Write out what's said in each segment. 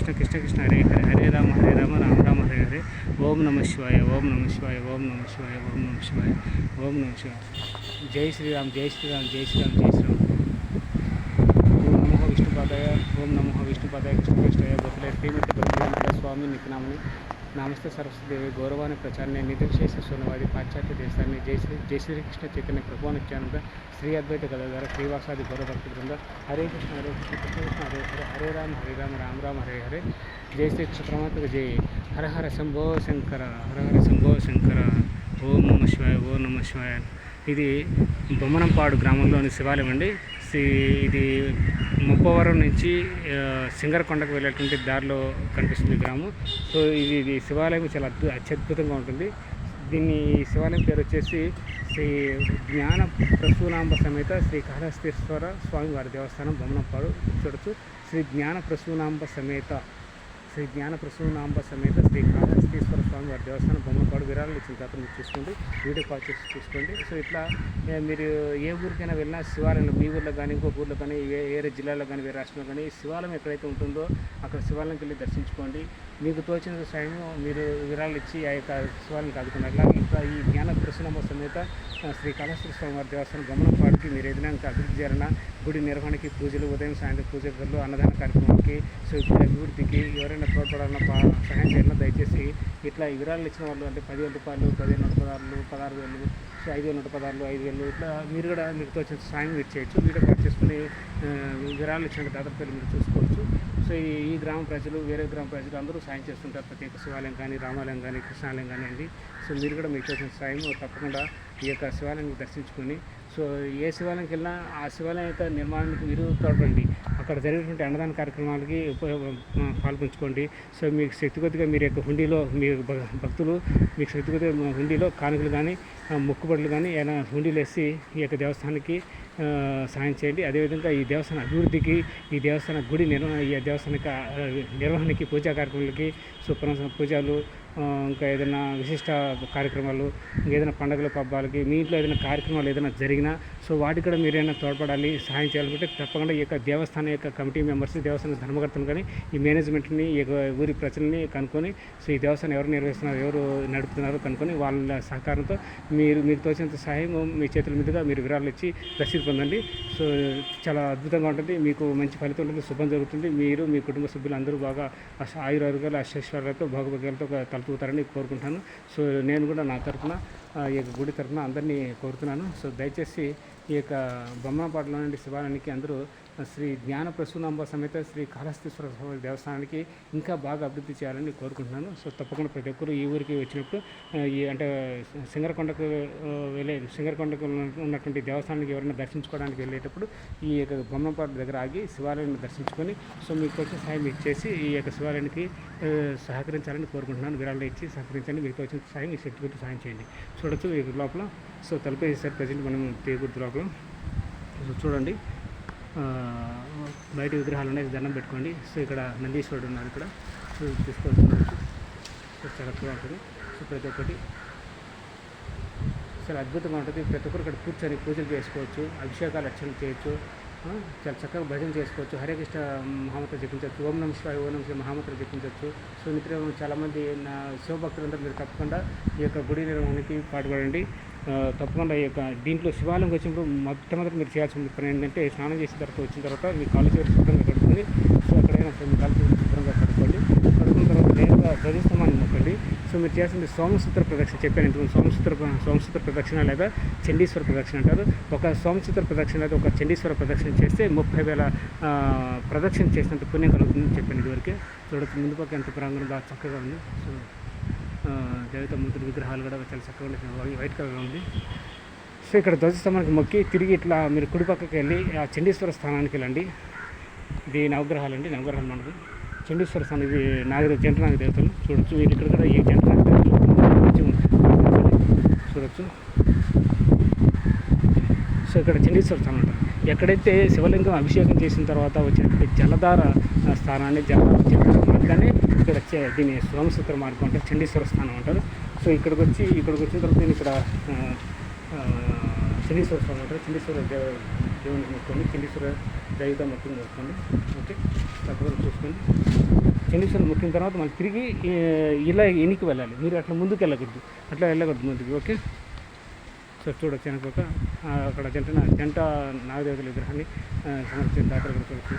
కృష్ణ కృష్ణ కృష్ణ హరే హరే హరే రామ రామ రామ హరే హరే. ఓం నమ శివాయ ఓం నమ శివాయ ఓం నమ శివాయ ఓం నమ శివాయ ఓం నమ శివాయ. జై శ్రీరామ్ జై శ్రీరామ్ జై శ్రీరామ్ జై శ్రీరామ్. ఓం నమో విష్ణుపాదాయ ఓం నమో విష్ణుపాదాయ కృష్ణకృష్ణాయ గోకులే శ్రీమతి భక్తి స్వామి నిత్యనామని నమస్తే సరస్వదేవి గౌరవాన్ని ప్రచారాన్ని నిత్యవిశేష సోనవాది పాశ్చాత్య దేశాన్ని జై శ్రీకృష్ణ చైతన్య ప్రభు నిత్యానంద శ్రీ అద్వైత గదాధర శ్రీవాసాది గౌరవభక్తి బృంద హరే కృష్ణ కృష్ణ కృష్ణ హరే హరే హరే రామ రామ హరే హరే. జై శ్రీకృష్ణ పరమాత్మకు జై. హర హర శంభో శంకర హర హర శంభో శంకర. ఓం నమ శివాయ ఓం నమ శివాయ. ఇది బొమ్మనంపాడు గ్రామంలోని శివాలయం అండి. ఇది ముప్పవరం నుంచి సింగరకొండకు వెళ్ళేటువంటి దారిలో కనిపిస్తుంది గ్రామం. సో ఇది శివాలయం చాలా అత్యద్భుతంగా ఉంటుంది. దీన్ని శివాలయం పేరు వచ్చేసి శ్రీ జ్ఞాన ప్రసూనాంబ సమేత శ్రీ కాళహస్తీశ్వర స్వామి వారి దేవస్థానం బొమ్మనంపాడు చూడొచ్చు. శ్రీ జ్ఞాన ప్రసూనాంబ సమేత శ్రీ కాళహస్తీశ్వర స్వామి వారి దేవస్థానం బొమ్మపాడు. విరాళాలు ఇచ్చిన తర్వాత మీరు చూసుకోండి, వీడియో కాల్ చేసి చూసుకోండి. సో ఇట్లా మీరు ఏ ఊరికైనా వెళ్ళినా శివాలయంలో మీ ఊర్లో కానీ ఇంకొక ఊర్లో కానీ వేరే జిల్లాలో కానీ వేరే రాష్ట్రంలో కానీ శివాలయం ఎక్కడైతే ఉంటుందో అక్కడ శివాలయంకి వెళ్ళి దర్శించుకోండి. మీకు తోచిన సమయం మీరు విరాళాలు ఇచ్చి ఆ యొక్క శివాలయం కాదుకున్నారు. అలాగే ఇక్కడ ఈ జ్ఞాన ప్రసూనాంబ సమేత శ్రీ కాళహస్తీశ్వర స్వామి వారి దేవస్థానం బొమ్మనంపాడుకి మీరు ఏదైనా ఇంకా అభివృద్ధి చేయాలన్నా గుడి నిర్వహణకి పూజలు ఉదయం సాయంత్రం పూజలు అన్నదాన కార్యక్రమానికి సో గుడి అభివృద్ధికి ఎవరైనా తోడ్పడాలన్నా సహాయం చేయాలన్నా దయచేసి ఇట్లా విరాళాలు ఇచ్చిన వాళ్ళు అంటే 10,000 రూపాయలు 15,116 16,000 సో 5,116 5,000 ఇట్లా మీరు కూడా మీకు తోచిన సాయం మీరు చేయొచ్చు. వీడియో కాల్ చేసుకుని విరాళాలు ఇచ్చిన దాదాపు పేరు మీరు చూసుకోవచ్చు. సో ఈ గ్రామ ప్రజలు వేరే గ్రామ ప్రజలు అందరూ సాయం చేస్తుంటారు. ప్రతి ఒక్క శివాలయం కానీ రామాలయం కానీ కృష్ణాలయం కానీ అండి. సో మీరు కూడా మీకు తోచిన సాయం తప్పకుండా ఈ యొక్క శివాలయాన్ని దర్శించుకొని సో ఏ శివాలయంకి వెళ్ళినా ఆ శివాలయం యొక్క నిర్మాణానికి మీరు తోడ్పడండి. అక్కడ జరిగేటువంటి అన్నదాన కార్యక్రమాలకి పాల్పంచుకోండి. సో మీకు శక్తి కొద్దిగా మీరు యొక్క హుండీలో మీ భక్తులు మీకు శక్తి కొద్దిగా హుండీలో కానుకలు కానీ మొక్కుబడులు కానీ ఏమైనా హుండీలు వేసి ఈ యొక్క దేవస్థానానికి సాయం చేయండి. అదేవిధంగా ఈ దేవస్థాన అభివృద్ధికి ఈ దేవస్థాన గుడి ఈ దేవస్థాన నిర్వహణకి పూజా కార్యక్రమాలకి పూజలు ఇంకా ఏదైనా విశిష్ట కార్యక్రమాలు ఏదైనా పండుగల పబ్బాలకి మీ ఇంట్లో ఏదైనా కార్యక్రమాలు ఏదైనా జరిగినా సో వాటికి కూడా మీరైనా తోడ్పడాలి సహాయం చేయాలనుకుంటే తప్పకుండా ఈ యొక్క దేవస్థానం యొక్క కమిటీ మెంబర్స్ దేవస్థాన ధర్మకర్తలు కానీ ఈ మేనేజ్మెంట్ని ఈ ఊరి ప్రజల్ని కనుక్కొని సో ఈ దేవస్థానం ఎవరు నిర్వహిస్తున్నారు ఎవరు నడుపుతున్నారో కనుక్కొని వాళ్ళ సహకారంతో మీకు తోచినంత సహాయం మీ చేతుల మీదుగా మీరు విరాళాలు ఇచ్చి రసీదు పొందండి. సో చాలా అద్భుతంగా ఉంటుంది, మీకు మంచి ఫలితం ఉంటుంది, శుభం జరుగుతుంది. మీరు మీ కుటుంబ సభ్యులు అందరూ బాగా ఆయురారోగ్యాలు అష్టైశ్వర్యాలతో భోగభాగ్యాలతో తలుపుతారని కోరుకుంటాను. సో నేను కూడా నా తరఫున ఈ యొక్క గుడి తరఫున అందరినీ కోరుతున్నాను. సో దయచేసి ఈ యొక్క బొమ్మనంపాడులో నుండి శివాలయానికి అందరూ శ్రీ జ్ఞాన ప్రసూనాంబ సమేత శ్రీ కాళహస్తీశ్వర దేవస్థానానికి ఇంకా బాగా అభివృద్ధి చేయాలని కోరుకుంటున్నాను. సో తప్పకుండా ప్రతి ఒక్కరు ఈ ఊరికి వచ్చినప్పుడు అంటే సింగరకొండకు ఉన్నటువంటి దేవస్థానానికి ఎవరైనా దర్శించుకోవడానికి వెళ్ళేటప్పుడు ఈ యొక్క బొమ్మనంపాడు దగ్గర ఆగి శివాలయాన్ని దర్శించుకొని సో మీకు వచ్చిన సాయం ఇచ్చేసి ఈ యొక్క శివాలయానికి సహకరించాలని కోరుకుంటున్నాను. విరాళాలు ఇచ్చి సహకరించండి. మీకు వచ్చిన సాయం ఈ శక్తి కొద్ది సాయం చేయండి. చూడొచ్చు ఈ లోపల సో తలుపు వేసేసారి ప్రజెంట్ మనం తీయకూడదు లోపల. సో చూడండి బయట విగ్రహాలు ఉన్నాయి, దండం పెట్టుకోండి. సో ఇక్కడ నందీశ్వరుడు ఉన్నారు, ఇక్కడ సో తీసుకోవచ్చు. సో చాలా బాగుంటుంది. సో ప్రతి ఒక్కటి చాలా అద్భుతంగా ఉంటుంది. ప్రతి ఒక్కరు ఇక్కడ కూర్చొని పూజలు చేసుకోవచ్చు, అభిషేకాలు అర్చనలు చేయొచ్చు, చాలా చక్కగా భజన చేసుకోవచ్చు, హరే కృష్ణ మహామంత్రం జపించవచ్చు, ఓం నమ శివాయ ఓం నమ శివాయ మహామంత్రం జపించవచ్చు. సో నిత్యం చాలామంది నా శివభక్తులందరూ మీరు తప్పకుండా ఈ యొక్క గుడి నిర్వహణకి పాటుపడండి. తప్పకుండా ఈ యొక్క దీంట్లో శివాలయంకి వచ్చినప్పుడు మొట్టమొదటి మీరు చేయాల్సిన పని ఏంటంటే స్నానం చేసిన తర్వాత వచ్చిన తర్వాత మీ కాళ్ళు చేతులు శుభ్రంగా కడుక్కొని సో ఎక్కడైనా మీ కాళ్ళు చేతులు శుభ్రంగా కడుక్కున్న తర్వాత నేరుగా ధ్వజస్తంభాన్ని మొక్కండి. సో మీరు చేయాల్సింది సోమసూత్ర ప్రదక్షిణ చెప్పాను ఇంతకు. సోమసూత్ర ప్రదక్షిణ లేదా చండీశ్వర ప్రదక్షిణ అంటారు. ఒక సోమసూత్ర ప్రదక్షిణ లేదా ఒక చండీశ్వర ప్రదక్షిణ చేస్తే 30,000 ప్రదక్షిణ చేసినంత పుణ్యం కలుగుతుందని చెప్పాను ఇదివరకే. చూడొచ్చు ముందు పక్క ఎంత ప్రాంగణం బాగా చక్కగా ఉంది. సో దేవత మూర్తుల విగ్రహాలు కూడా చాలా చక్కగా ఉన్నాయి, వైట్ కలర్గా ఉంది. సో ఇక్కడ ధ్వజస్తంభానికి మొక్కి తిరిగి ఇట్లా మీరు కుడి పక్కకి వెళ్ళి ఆ చండీశ్వర స్థానానికి వెళ్ళండి. ఇది నవగ్రహాలు అండి, నవగ్రహాలు మనకు చండీశ్వర స్థానం. ఇది జంటనాగ దేవతలు చూడొచ్చు. మీరు ఇక్కడ కూడా ఈ జంటనాగ దేవతలు చూడొచ్చు. సో ఇక్కడ చండీశ్వర స్థానం అంటారు. ఎక్కడైతే శివలింగం అభిషేకం చేసిన తర్వాత వచ్చినటువంటి జలధార స్థానాన్ని జలధార మార్గాన్ని ఇక్కడ దీన్ని సోమసూత్ర మార్గం అంటారు, చండీశ్వర స్థానం అంటారు. సో ఇక్కడికి వచ్చిన తర్వాత నేను ఇక్కడ చండీశ్వర స్థానం అంటారు. చండీశ్వర దేవునికి మొక్కండి, చండీశ్వర దైవత మొత్తం మొక్కండి. ఓకే తప్పకుండా చూసుకోండి. చండీశ్వరం మొక్కిన తర్వాత మళ్ళీ తిరిగి ఇలా ఎనికి వెళ్ళాలి. మీరు అట్లా ముందుకు వెళ్ళకూడదు, అట్లా వెళ్ళకూడదు ముందుకు. ఓకే, సో చూడొచ్చు వెనక అక్కడ జంట నాగదేవతల విగ్రహాన్ని సమర్పించిన దాఖలు కూడా చూడొచ్చు.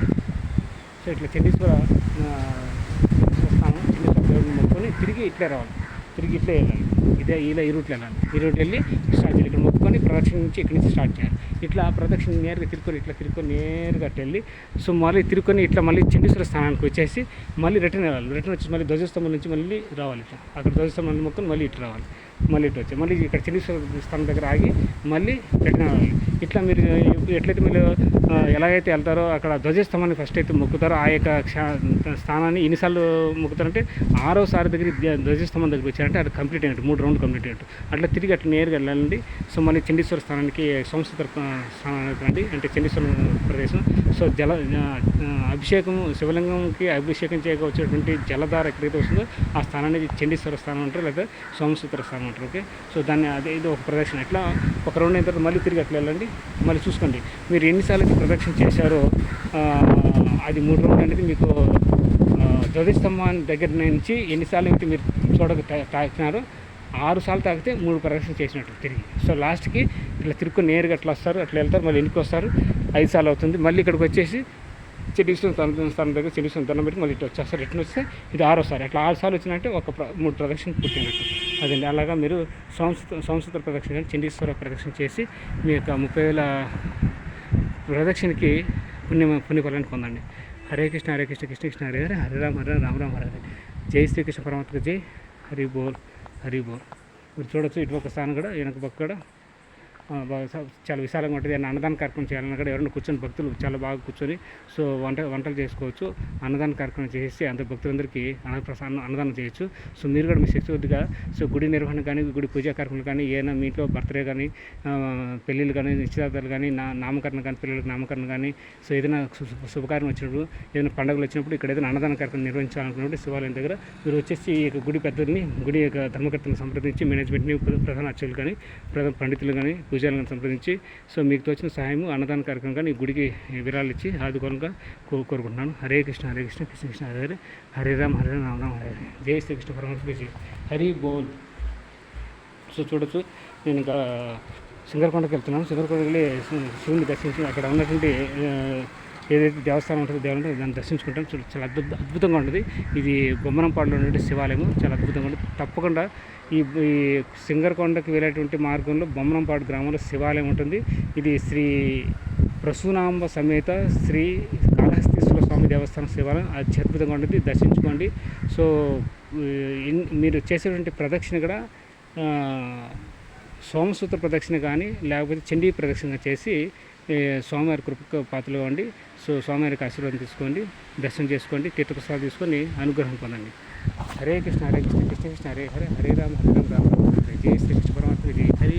సో ఇట్లా చండీశ్వర స్థానం, చండీశ్వర దేవుడిని మొక్కుకొని తిరిగి ఇట్లే రావాలి, తిరిగి ఇట్లే వెళ్ళాలి. ఇలా ఈ రూట్లో వెళ్ళాలి. ఈ రూట్ వెళ్ళి స్టార్ట్ చేయాలి. ఇక్కడ మొక్కుకొని ప్రదక్షిణ నుంచి ఇక్కడి నుంచి స్టార్ట్ చేయాలి. ఇట్లా ప్రదక్షిణ నేరుగా తిరుక్కొని నేరుగా అట్టు వెళ్ళి సో మళ్ళీ తిరుక్కొని ఇట్లా మళ్ళీ చండీశ్వర స్థానానికి వచ్చేసి మళ్ళీ రిటర్న్ వెళ్ళాలి. రిటర్న్ వచ్చి మళ్ళీ ధ్వజస్తంభం నుంచి మళ్ళీ రావాలి. ఇట్లా అక్కడ ధ్వజస్తంభం మొక్కుని మళ్ళీ ఇటు రావాలి. మళ్ళీ ఇటు వచ్చి మళ్ళీ ఇక్కడ చండీశ్వర స్థానం దగ్గర ఆగి మళ్ళీ రిటర్న్ అవ్వాలి. ఇట్లా మీరు ఎట్లయితే మీరు ఎలాగైతే వెళ్తారో అక్కడ ధ్వజస్తంభాన్ని ఫస్ట్ అయితే మొక్కుతారో ఆ యొక్క స్థానాన్ని ఎన్నిసార్లు మొక్కుతారంటే 6వ సారి దగ్గర ధ్వజస్తంభం దగ్గర వచ్చారంటే అది కంప్లీట్ అయినట్టు, 3 రౌండ్లు కంప్లీట్ అయినట్టు. అట్లా తిరిగి అట్లా నేరుగా వెళ్ళాలండి. సో మళ్ళీ చండీశ్వర స్థానానికి సంస్కృత స్థానానికి రండి, అంటే చండీశ్వర ప్రదేశం. సో అభిషేకం, శివలింగంకి అభిషేకం చేయక వచ్చేటువంటి జలధార ఎక్కడైతే వస్తుందో ఆ స్థానాన్ని చండీశ్వర స్థానం అంటారు, లేదా సోమసూత్ర స్థానం అంటారు. ఓకే, సో దాన్ని ఇది ఒక ప్రదక్షిణ. ఇట్లా ఒక రౌండ్ అయిన తర్వాత మళ్ళీ తిరిగి అట్లా వెళ్ళండి. మళ్ళీ చూసుకోండి మీరు ఎన్నిసార్లు అయితే ప్రదక్షిణ చేశారో అది 3 రౌండ్లు అనేది మీకు ధ్వజస్తంభం దగ్గర నుంచి ఎన్నిసార్లు అయితే మీరు తాకినారో 6 సార్లు తాకితే 3 ప్రదక్షిణ చేసినట్టు తిరిగి. సో లాస్ట్కి ఇట్లా తిరుక్కొని నేరుగా అట్లా వస్తారు, అట్లా వెళ్తారు, మళ్ళీ ఎన్నికి వస్తారు, 5 సార్లు అవుతుంది. మళ్ళీ ఇక్కడికి వచ్చేసి చండీశ్వరం స్థానం దగ్గర చండీశ్వరం దండం పెట్టి మళ్ళీ ఇట్లా వచ్చేస్తారు. రిటర్న్ వస్తే ఇది 6వ సారి. అట్లా 6 సార్లు వచ్చినట్టే 3 ప్రదక్షిణ పూర్తయినట్టు. అదండి. అలాగా మీరు సంస్కృత ప్రదక్షిణ కానీ చండీశ్వర ప్రదక్షిణ చేసి మీ యొక్క 30,000 ప్రదక్షిణకి పుణ్యఫలాన్ని పొందండి. హరే కృష్ణ హరే కృష్ణ కృష్ణ కృష్ణ హరే హరే, హరే రామ హరే రామ రామ హరే హరే. జై శ్రీకృష్ణ పరమాత్మకు జై. హరి బోల్ హరి బోల్. మీరు చూడొచ్చు ఇటు ఒక స్థానం కూడా వెనక పక్క కూడా చాలా విశాలంగా ఉంటుంది. అన్నదాన కార్యక్రమం చేయాలన్నా కూడా ఎవరైనా కూర్చొని భక్తులు చాలా బాగా కూర్చొని సో వంటలు చేసుకోవచ్చు. అన్నదాన కార్యక్రమం చేసి అందరు భక్తులందరికీ అన్నదానం చేయొచ్చు. సో మీరు కూడా మీ శక్తిగా సో గుడి నిర్వహణ కానీ, గుడి పూజా కార్యక్రమాలు కానీ, ఏదైనా మీ ఇంట్లో బర్త్డే కానీ, పెళ్ళిళ్ళు కానీ, నిశ్చితార్థాలు కానీ, నామకరణ కానీ, పిల్లలకు నామకరణ కానీ, సో ఏదైనా శుభకార్యం వచ్చినప్పుడు, ఏదైనా పండుగలు వచ్చినప్పుడు ఇక్కడ ఏదైనా అన్నదాన కార్యక్రమం నిర్వహించాలనుకున్నప్పుడు శివాలయం దగ్గర మీరు వచ్చేసి ఈ గుడి పెద్దల్ని, గుడి యొక్క ధర్మకర్తలను సంప్రదించి, మేనేజ్మెంట్ని, ప్రధాన అర్చకులు కానీ, ప్రధాన పండితులు కానీ, పూజలను సంప్రదించి సో మీకు తోచిన సహాయము అన్నదాన కార్యక్రమం కానీ గుడికి విరాళాలు ఇచ్చి ఆదుకోవాలని కోరుకుంటున్నాను. హరే కృష్ణ హరే కృష్ణ కృష్ణ కృష్ణ హరే హరే, హరే రామ హరే రామ రామ హరే హరే. జై శ్రీకృష్ణ పరమాత్మ జై. హరి బోల్. సో చూడొచ్చు నేను ఇంకా సింగరకొండకి వెళ్తున్నాను. సింగరకొండకి వెళ్ళి శివుని దర్శించి అక్కడ ఉన్నటువంటి ఏదైతే దేవస్థానం ఉంటుందో దేవుడు దాన్ని దర్శించుకుంటాం. చాలా అద్భుతంగా ఉంటుంది. ఇది బొమ్మనంపాడులో ఉన్నటువంటి శివాలయం చాలా అద్భుతంగా ఉంటుంది. తప్పకుండా ఈ సింగరకొండకి వెళ్ళేటువంటి మార్గంలో బొమ్మనంపాడు గ్రామంలో శివాలయం ఉంటుంది. ఇది శ్రీ ప్రసూనాంబ సమేత శ్రీ కాళహస్తీశ్వర స్వామి దేవస్థానం శివాలయం అత్యద్భుతంగా ఉంటుంది. దర్శించుకోండి. సో మీరు చేసేటువంటి ప్రదక్షిణ కూడా సోమసూత్ర ప్రదక్షిణ కానీ లేకపోతే చండీ ప్రదక్షిణ చేసి స్వామివారి కృపకు పాత్రలు ఇవ్వండి. సో స్వామివారికి ఆశీర్వాదం తీసుకోండి, దర్శనం చేసుకోండి, తీర్థప్రసాదం తీసుకొని అనుగ్రహం పొందండి. హరే కృష్ణ హరే కృష్ణ కృష్ణ కృష్ణ హరే హరే, హరే రామ హరే రామ రామ రామ హరే. జై శ్రీకృష్ణ పరమాత్మ జై. హరి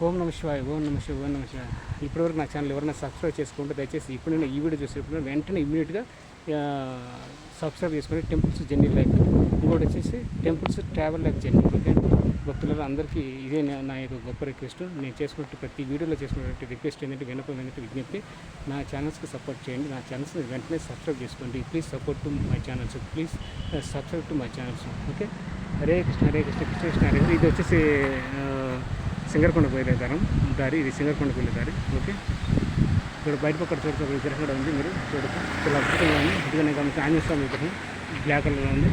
ఓం నమ శివాయ, ఓం నమ శివాయ, ఓం నమ శివాయ. ఇప్పటివరకు నా ఛానల్ ఎవరైనా సబ్స్క్రైబ్ చేసుకుంటే దయచేసి ఇప్పుడు నేను ఈ వీడియో చూసేటప్పుడు వెంటనే ఇమ్మీడియట్గా సబ్స్క్రైబ్ చేసుకొని టెంపుల్స్ జర్నీ లైఫ్, ఇంకోటి వచ్చేసి temples travel life journey. Okay, భక్తులలో అందరికీ ఇదే నా యొక్క గొప్ప రిక్వెస్ట్. నేను చేసుకున్నట్టు ప్రతి వీడియోలో చేసుకున్నట్టు రిక్వెస్ట్ ఏంటంటే వినపడినట్టు విజ్ఞప్తి, నా ఛానల్స్కి సపోర్ట్ చేయండి. నా ఛానల్స్ని వెంటనే సబ్స్క్రైబ్ చేసుకోండి. Please support to my channels, please subscribe to my channels. Okay, Hare Krishna Hare Krishna Krishna Krishna Hare. ఇది వచ్చేసి సింగరకొండకు వెళ్ళే దారి, ఇది సింగరకొండకు వెళ్ళే దారి. ఓకే, ఇక్కడ బయట పక్కన చూడొచ్చు ఒక విగ్రహం కూడా ఉంది, మీరు చూడొచ్చు. చాలా అద్భుతంగా ఉంది. ఇదిగా గమనించి ఆంజనేయ స్వామి విగ్రహం బ్లాక్ కలర్లో ఉంది.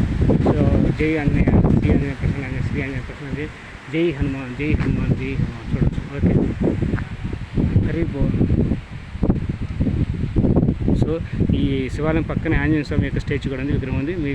సో జై ఆంజనేయ, శ్రీ ఆంజనేయ ప్రసన్న, శ్రీ ఆంజనేయ ప్రసన్న, జై హనుమాన్, జై హనుమాన్, జై హనుమాన్. చూడొచ్చు. ఓకే, హరి బోల్. సో ఈ శివాలయం పక్కనే ఆంజనేయ స్వామి యొక్క స్టాచ్యూ కూడా ఉంది, విగ్రహం ఉంది. మీ